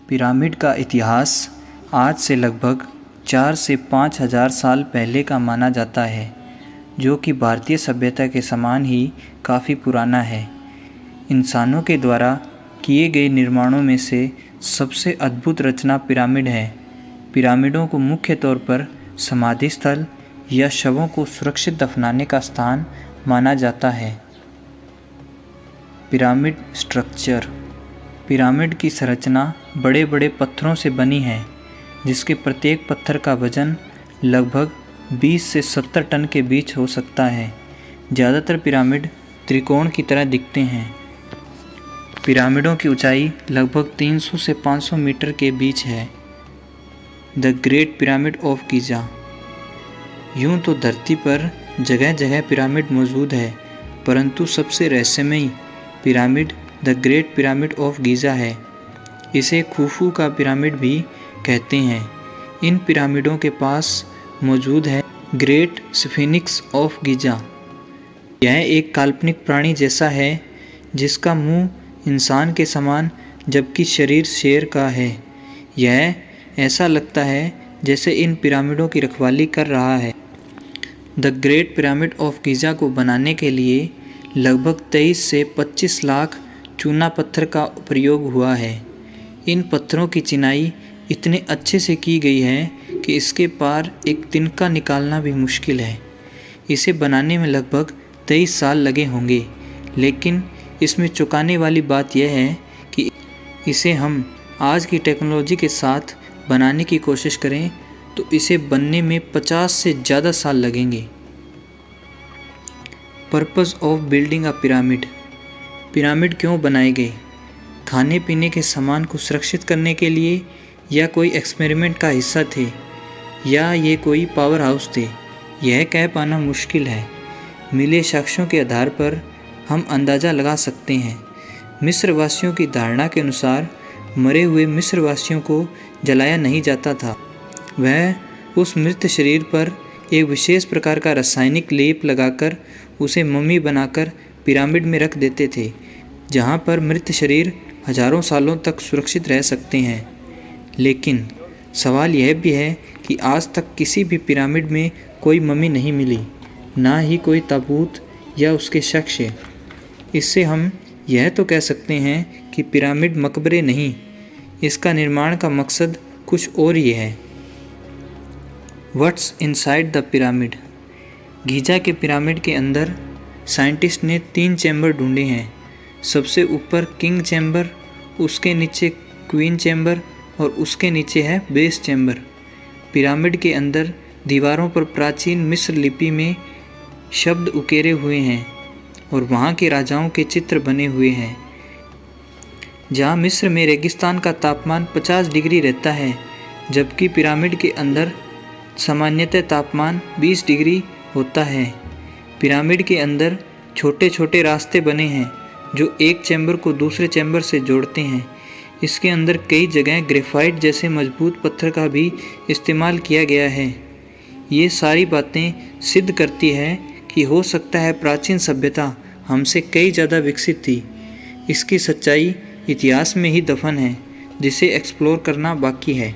Pyramid का इतिहास आज से लगभग 4 से 5 हज़ार साल पहले का माना जाता है, जो कि भारतीय सभ्यता के समान ही काफ़ी पुराना है। इंसानों के द्वारा किए गए निर्माणों में से सबसे अद्भुत रचना पिरामिड है। पिरामिडों को मुख्य तौर पर समाधि स्थल या शवों को सुरक्षित दफनाने का स्थान माना जाता है। Pyramid structure. पिरामिड की संरचना बड़े बड़े पत्थरों से बनी है, जिसके प्रत्येक पत्थर का वजन लगभग 20 से 70 टन के बीच हो सकता है। ज़्यादातर पिरामिड त्रिकोण की तरह दिखते हैं। पिरामिडों की ऊंचाई लगभग 300 से 500 मीटर के बीच है। The great pyramid of Giza. यूं तो धरती पर जगह जगह पिरामिड मौजूद है, परंतु सबसे रहस्यमयी pyramid the great pyramid of Giza है। इसे खुफू का पिरामिड भी कहते हैं। इन पिरामिडों के पास मौजूद है ग्रेट स्फिनिक्स ऑफ गीज़ा। यह एक काल्पनिक प्राणी जैसा है, जिसका मुंह इंसान के समान जबकि शरीर शेर का है। यह ऐसा लगता है जैसे इन पिरामिडों की रखवाली कर रहा है। The great pyramid of Giza को बनाने के लिए लगभग 23 से 25 लाख चूना पत्थर का प्रयोग हुआ है। इन पत्थरों की चिनाई इतने अच्छे से की गई है कि इसके पार एक तिनका निकालना भी मुश्किल है। इसे बनाने में लगभग 23 साल लगे होंगे, लेकिन इसमें चौंकाने वाली बात यह है कि इसे हम आज की टेक्नोलॉजी के साथ बनाने की कोशिश करें तो इसे बनने में 50 से ज़्यादा साल लगेंगे। Purpose of building a pyramid. Pyramid क्यों बनाए गए? खाने पीने के सामान को सुरक्षित करने के लिए, या कोई एक्सपेरिमेंट का हिस्सा थे, या ये कोई पावर हाउस थे? यह कह पाना मुश्किल है। मिले साक्ष्यों के आधार पर हम अंदाज़ा लगा सकते हैं। मिस्रवासियों की धारणा के अनुसार मरे हुए मिस्रवासियों को जलाया नहीं जाता था। वह उस मृत शरीर पर एक विशेष प्रकार का रासायनिक लेप लगाकर उसे मम्मी बनाकर पिरामिड में रख देते थे, जहाँ पर मृत शरीर हजारों सालों तक सुरक्षित रह सकते हैं। लेकिन सवाल यह भी है कि आज तक किसी भी पिरामिड में कोई मम्मी नहीं मिली, ना ही कोई ताबूत या उसके शख्स। इससे हम यह तो कह सकते हैं कि पिरामिड मकबरे नहीं, इसका निर्माण का मकसद कुछ और ही है। What's inside the pyramid. Giza के पिरामिड के अंदर साइंटिस्ट ने 3 चैम्बर ढूंढे हैं। सबसे ऊपर किंग चैम्बर, उसके नीचे क्वीन चैम्बर और उसके नीचे है बेस चैम्बर। पिरामिड के अंदर दीवारों पर प्राचीन मिस्र लिपि में शब्द उकेरे हुए हैं और वहाँ के राजाओं के चित्र बने हुए हैं। जहाँ मिस्र में रेगिस्तान का तापमान 50 डिग्री रहता है, जबकि पिरामिड के अंदर सामान्यतः तापमान 20 डिग्री होता है। पिरामिड के अंदर छोटे छोटे रास्ते बने हैं जो एक चैम्बर को दूसरे चैम्बर से जोड़ते हैं। इसके अंदर कई जगह ग्रेफाइट जैसे मजबूत पत्थर का भी इस्तेमाल किया गया है। ये सारी बातें सिद्ध करती है कि हो सकता है प्राचीन सभ्यता हमसे कई ज़्यादा विकसित थी। इसकी सच्चाई इतिहास में ही दफन है, जिसे एक्सप्लोर करना बाकी है।